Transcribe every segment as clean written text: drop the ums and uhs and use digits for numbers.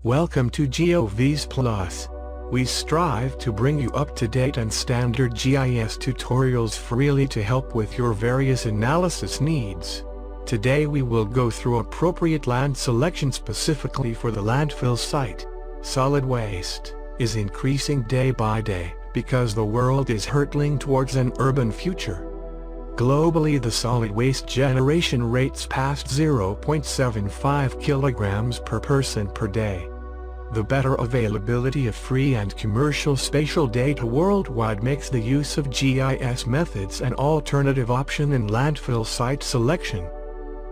Welcome to GOVs Plus. We strive to bring you up-to-date and standard GIS tutorials freely to help with your various analysis needs. Today we will go through appropriate land selection specifically for the landfill site. Solid waste is increasing day by day because the world is hurtling towards an urban future. Globally, the solid waste generation rates passed 0.75 kilograms per person per day. The better availability of free and commercial spatial data worldwide makes the use of GIS methods an alternative option in landfill site selection.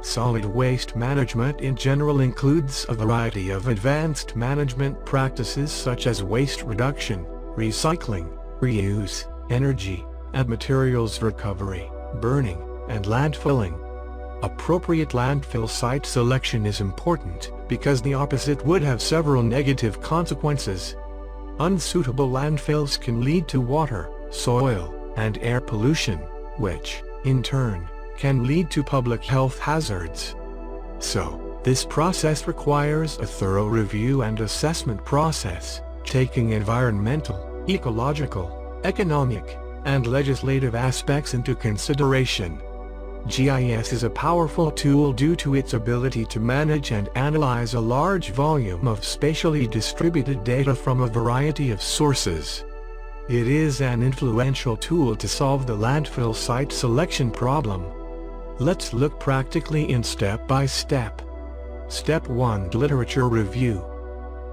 Solid waste management in general includes a variety of advanced management practices such as waste reduction, recycling, reuse, energy and materials recovery, burning, and landfilling. Appropriate landfill site selection is important because the opposite would have several negative consequences. Unsuitable landfills can lead to water, soil, and air pollution, which, in turn, can lead to public health hazards. So, this process requires a thorough review and assessment process, taking environmental, ecological, economic, and legislative aspects into consideration. GIS is a powerful tool due to its ability to manage and analyze a large volume of spatially distributed data from a variety of sources. It is an influential tool to solve the landfill site selection problem. Let's look practically in step by step. Step 1: Literature review.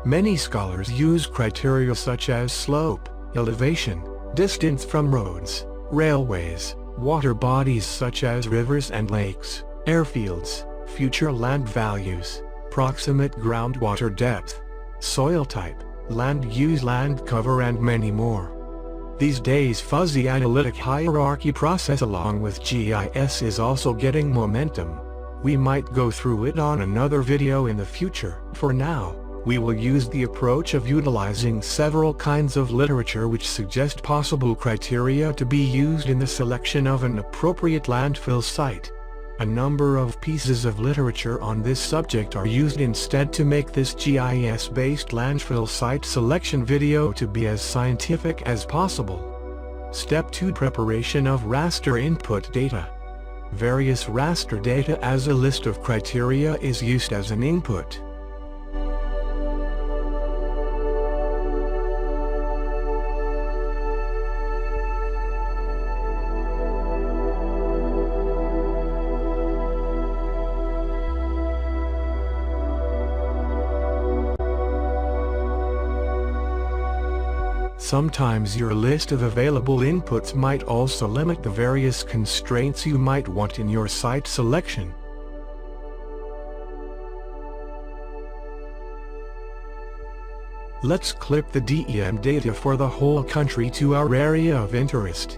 Many scholars use criteria such as slope, elevation, distance from roads, railways, water bodies such as rivers and lakes, airfields, future land values, proximate groundwater depth, soil type, land use, land cover, and many more. These days, fuzzy analytic hierarchy process along with GIS is also getting momentum. We might go through it on another video in the future. For now, we will use the approach of utilizing several kinds of literature which suggest possible criteria to be used in the selection of an appropriate landfill site. A number of pieces of literature on this subject are used instead to make this GIS-based landfill site selection video to be as scientific as possible. Step 2: Preparation of raster input data. Various raster data as a list of criteria is used as an input. Sometimes your list of available inputs might also limit the various constraints you might want in your site selection. Let's clip the DEM data for the whole country to our area of interest.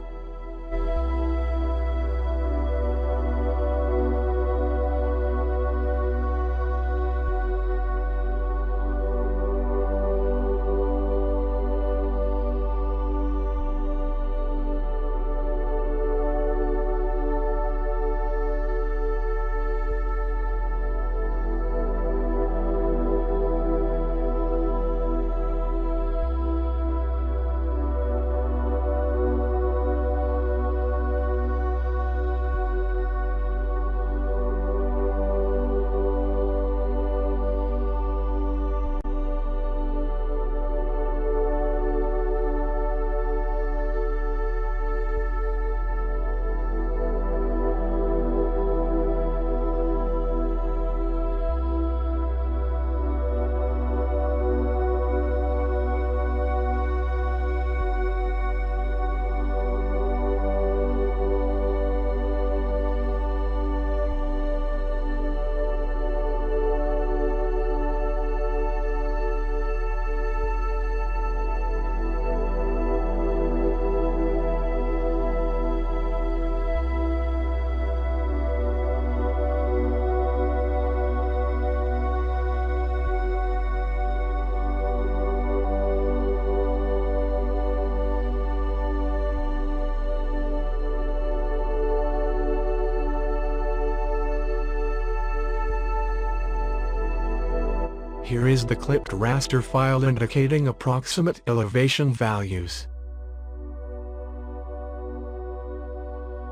Here is the clipped raster file indicating approximate elevation values.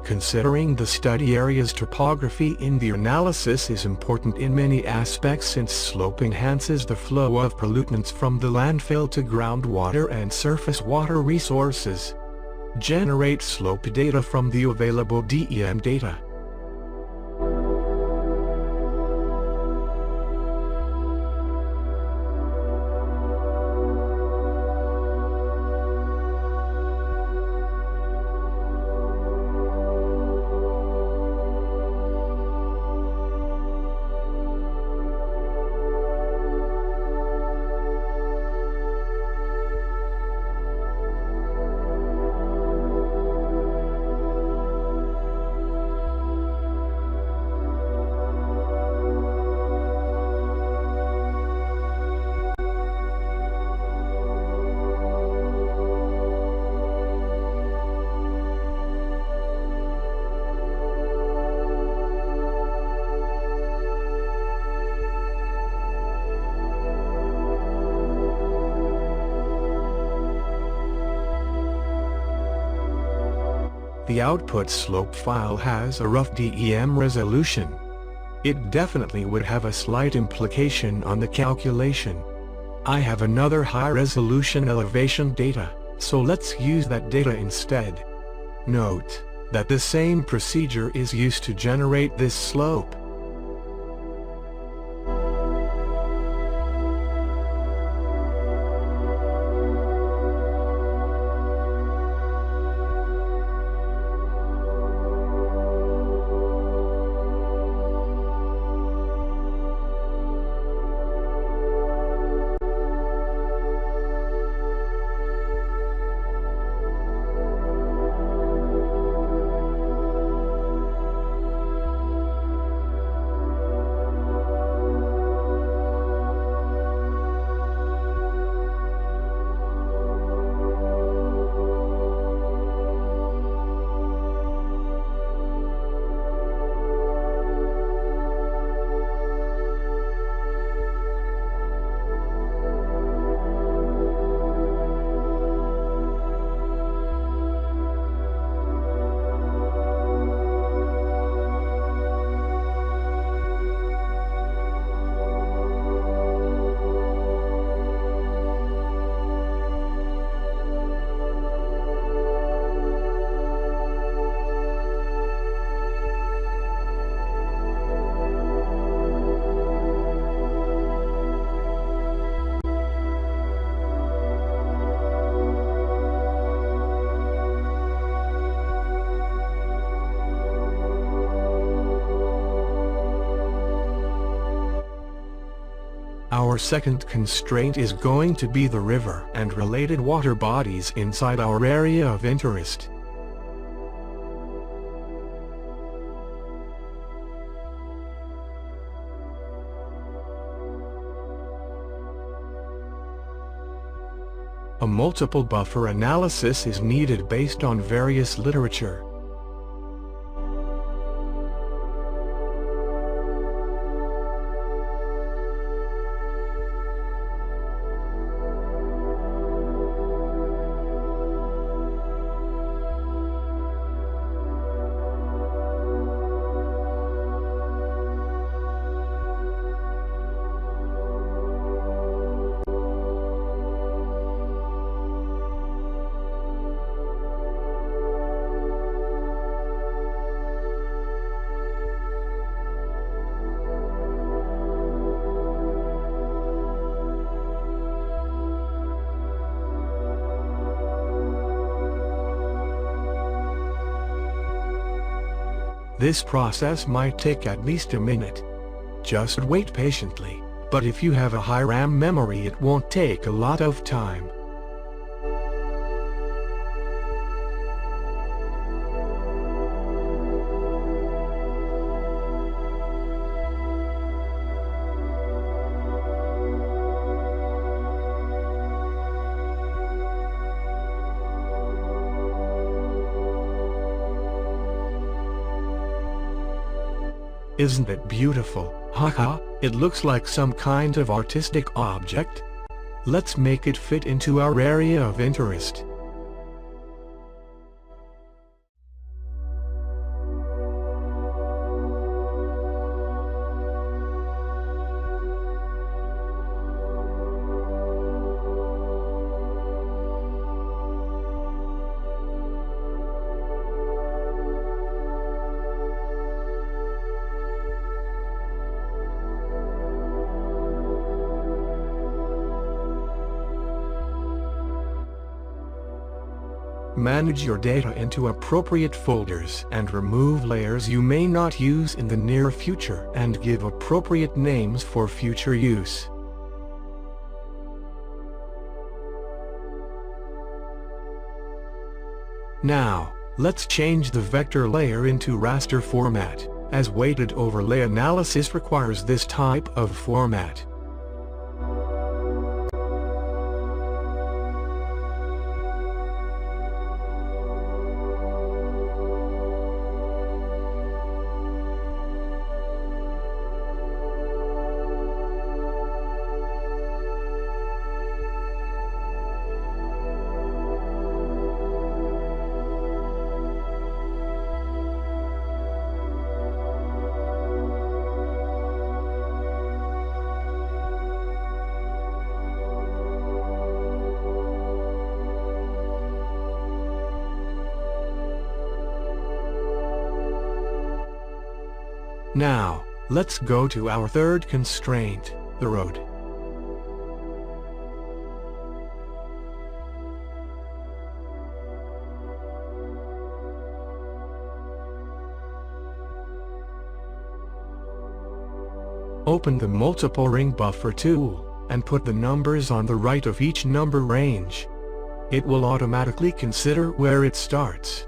Considering the study area's topography in the analysis is important in many aspects, since slope enhances the flow of pollutants from the landfill to groundwater and surface water resources. Generate slope data from the available DEM data. The output slope file has a rough DEM resolution. It definitely would have a slight implication on the calculation. I have another high-resolution elevation data, so let's use that data instead. Note that the same procedure is used to generate this slope. Our second constraint is going to be the river and related water bodies inside our area of interest. A multiple buffer analysis is needed based on various literature. This process might take at least a minute. Just wait patiently, but if you have a high RAM memory it won't take a lot of time. Isn't it beautiful? Haha, it looks like some kind of artistic object. Let's make it fit into our area of interest. Manage your data into appropriate folders and remove layers you may not use in the near future and give appropriate names for future use. Now, let's change the vector layer into raster format, as weighted overlay analysis requires this type of format. Now, let's go to our third constraint, the road. Open the multiple ring buffer tool, and put the numbers on the right of each number range. It will automatically consider where it starts.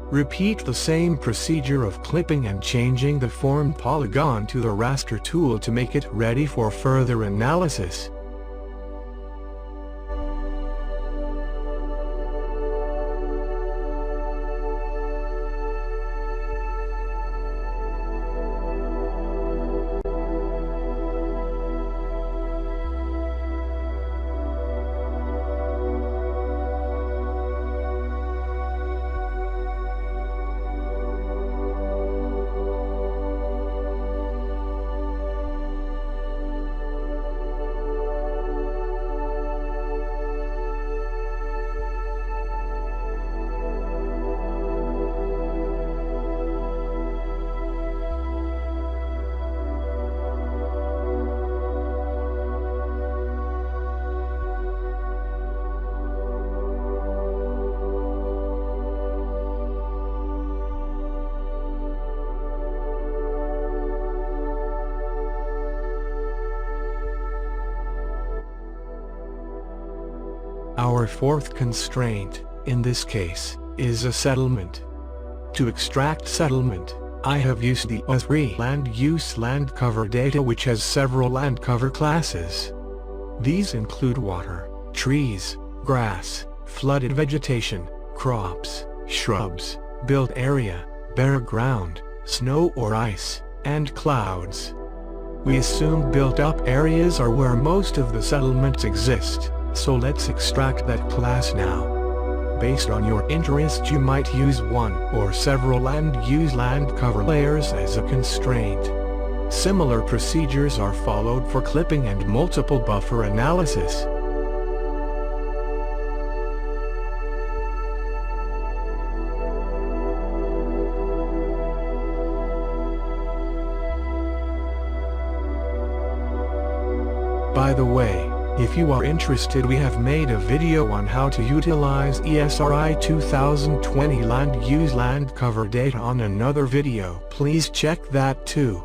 Repeat the same procedure of clipping and changing the formed polygon to the raster tool to make it ready for further analysis. Our fourth constraint, in this case, is a settlement. To extract settlement, I have used the U3 land use land cover data, which has several land cover classes. These include water, trees, grass, flooded vegetation, crops, shrubs, built area, bare ground, snow or ice, and clouds. We assume built-up areas are where most of the settlements exist, so let's extract that class now. Based on your interest, you might use one or several land use land cover layers as a constraint. Similar procedures are followed for clipping and multiple buffer analysis. By the way, If you are interested, we have made a video on how to utilize ESRI 2020 land use land cover data on another video. Please check that too.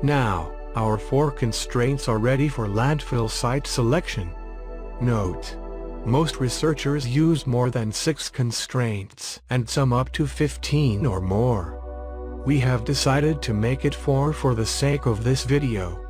Now, our 4 constraints are ready for landfill site selection. Note: most researchers use more than 6 constraints, and some up to 15 or more. We have decided to make it 4 for the sake of this video.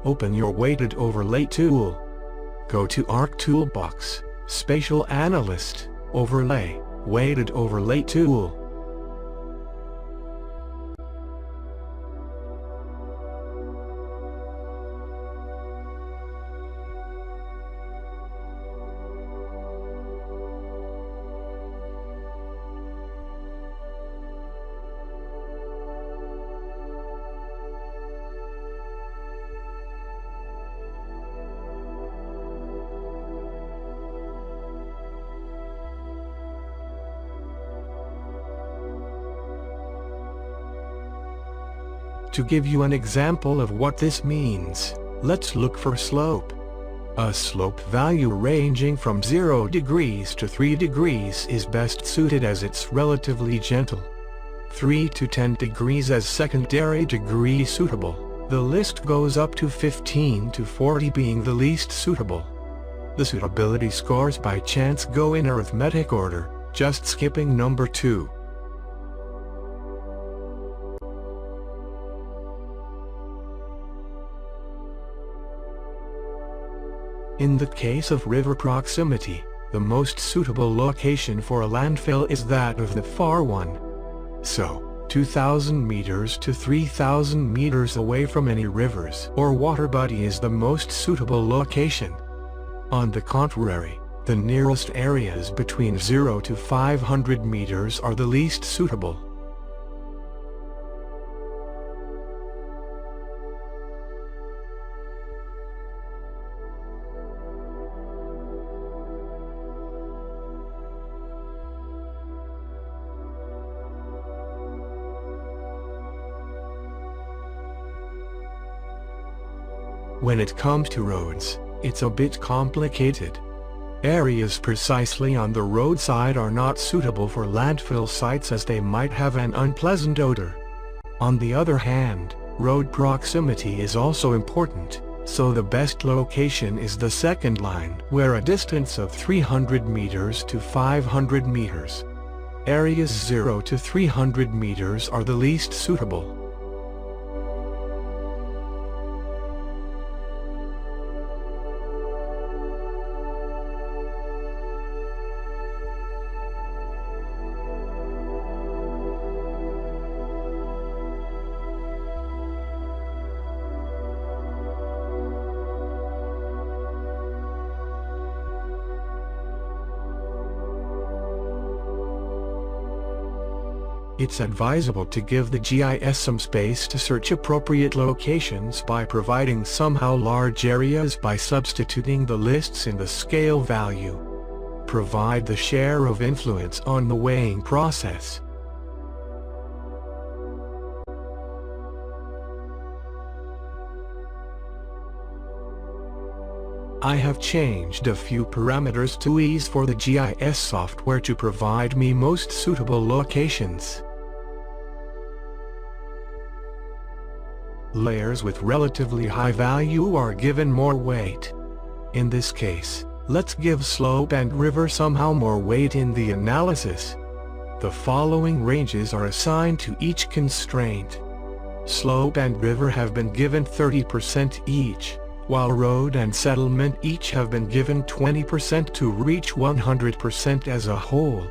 Open your Weighted Overlay tool. Go to Arc Toolbox, Spatial Analyst, Overlay, Weighted Overlay tool. To give you an example of what this means, let's look for slope. A slope value ranging from 0 degrees to 3 degrees is best suited as it's relatively gentle. 3 to 10 degrees as secondary degree suitable. The list goes up to 15 to 40 being the least suitable. The suitability scores by chance go in arithmetic order, just skipping number 2. In the case of river proximity, the most suitable location for a landfill is that of the far one. So, 2,000 meters to 3,000 meters away from any rivers or water body is the most suitable location. On the contrary, the nearest areas between 0 to 500 meters are the least suitable. When it comes to roads, it's a bit complicated. Areas precisely on the roadside are not suitable for landfill sites as they might have an unpleasant odor. On the other hand, road proximity is also important, so the best location is the second line, where a distance of 300 meters to 500 meters. Areas 0 to 300 meters are the least suitable. It's advisable to give the GIS some space to search appropriate locations by providing somehow large areas by substituting the lists in the scale value. Provide the share of influence on the weighing process. I have changed a few parameters to ease for the GIS software to provide me most suitable locations. Layers with relatively high value are given more weight. In this case, let's give slope and river somehow more weight in the analysis. The following ranges are assigned to each constraint. Slope and river have been given 30% each, while road and settlement each have been given 20% to reach 100% as a whole.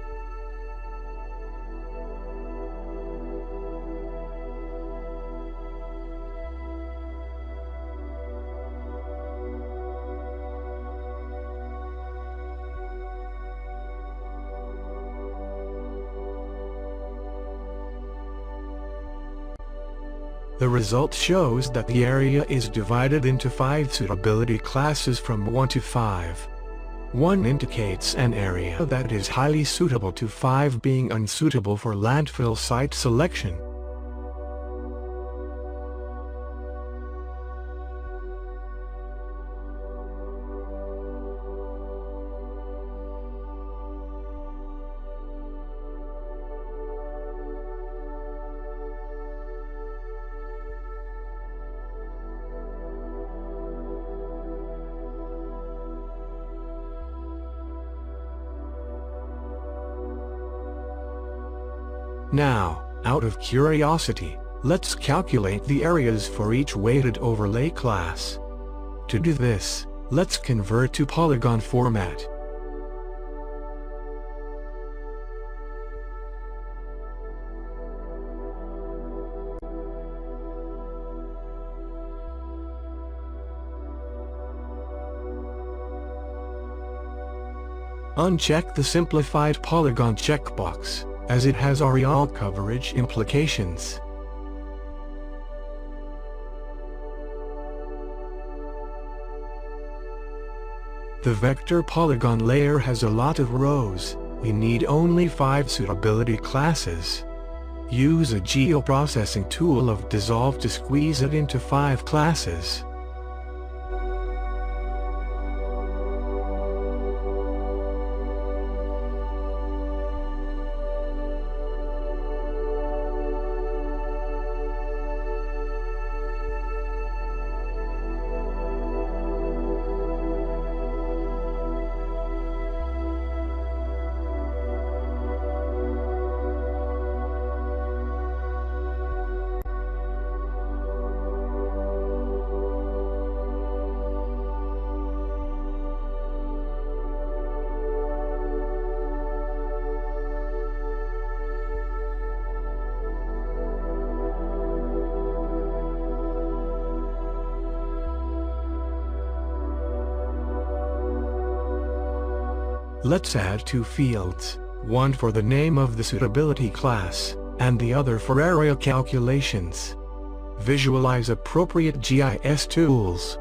The result shows that the area is divided into 5 suitability classes from 1 to 5. 1 indicates an area that is highly suitable to 5 being unsuitable for landfill site selection. Now, out of curiosity, let's calculate the areas for each weighted overlay class. To do this, let's convert to polygon format. Uncheck the simplified polygon checkbox, as it has areal coverage implications. The vector polygon layer has a lot of rows. We need only 5 suitability classes. Use a geoprocessing tool of dissolve to squeeze it into 5 classes. Let's add 2 fields, one for the name of the suitability class, and the other for area calculations. Visualize appropriate GIS tools.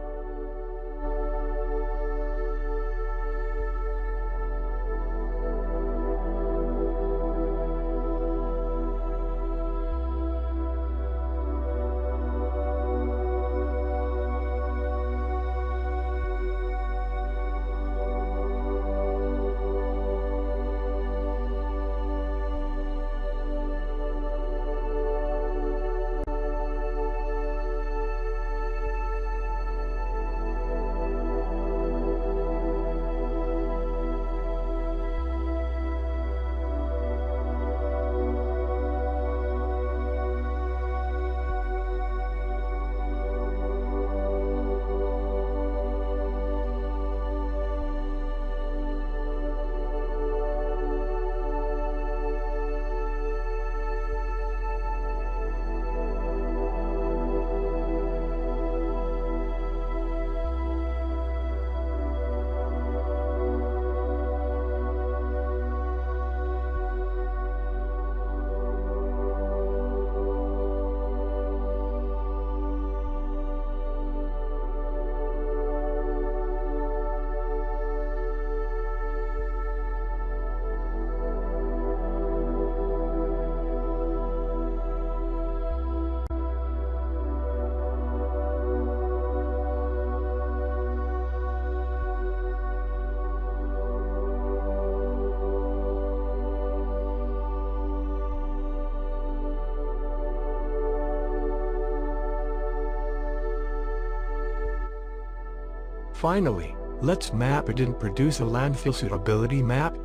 Finally, let's map it and produce a landfill suitability map.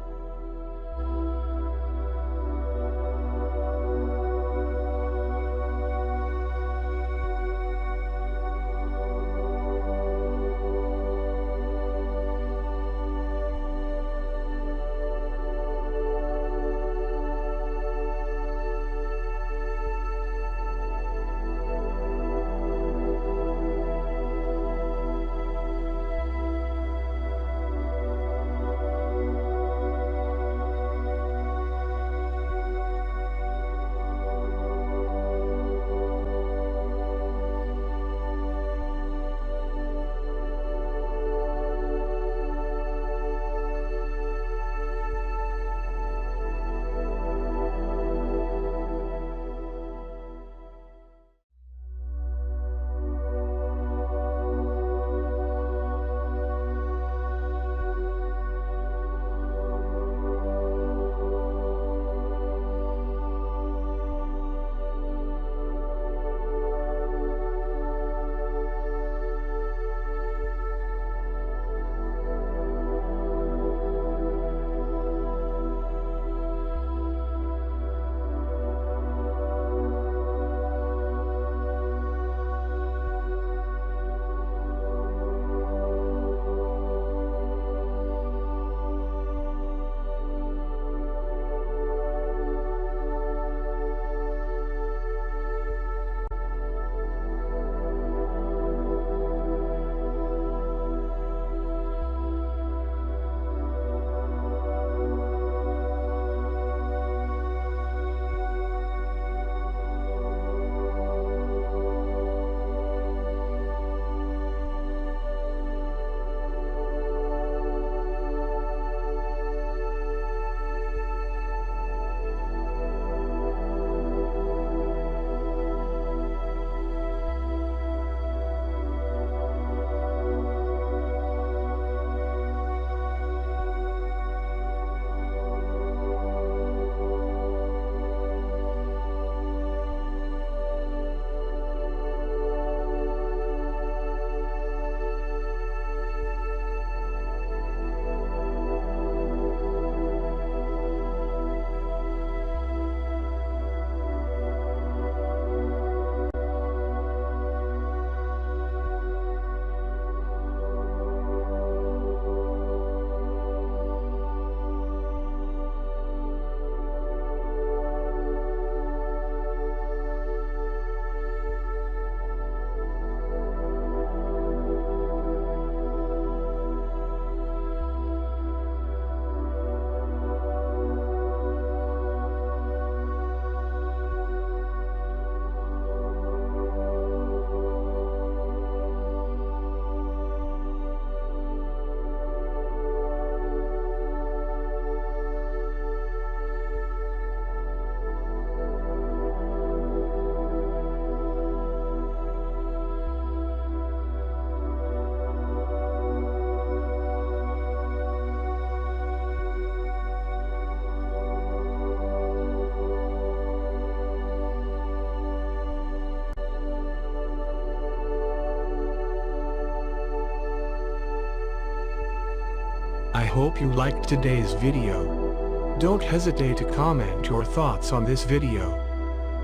hope you liked today's video. Don't hesitate to comment your thoughts on this video.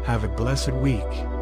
Have a blessed week.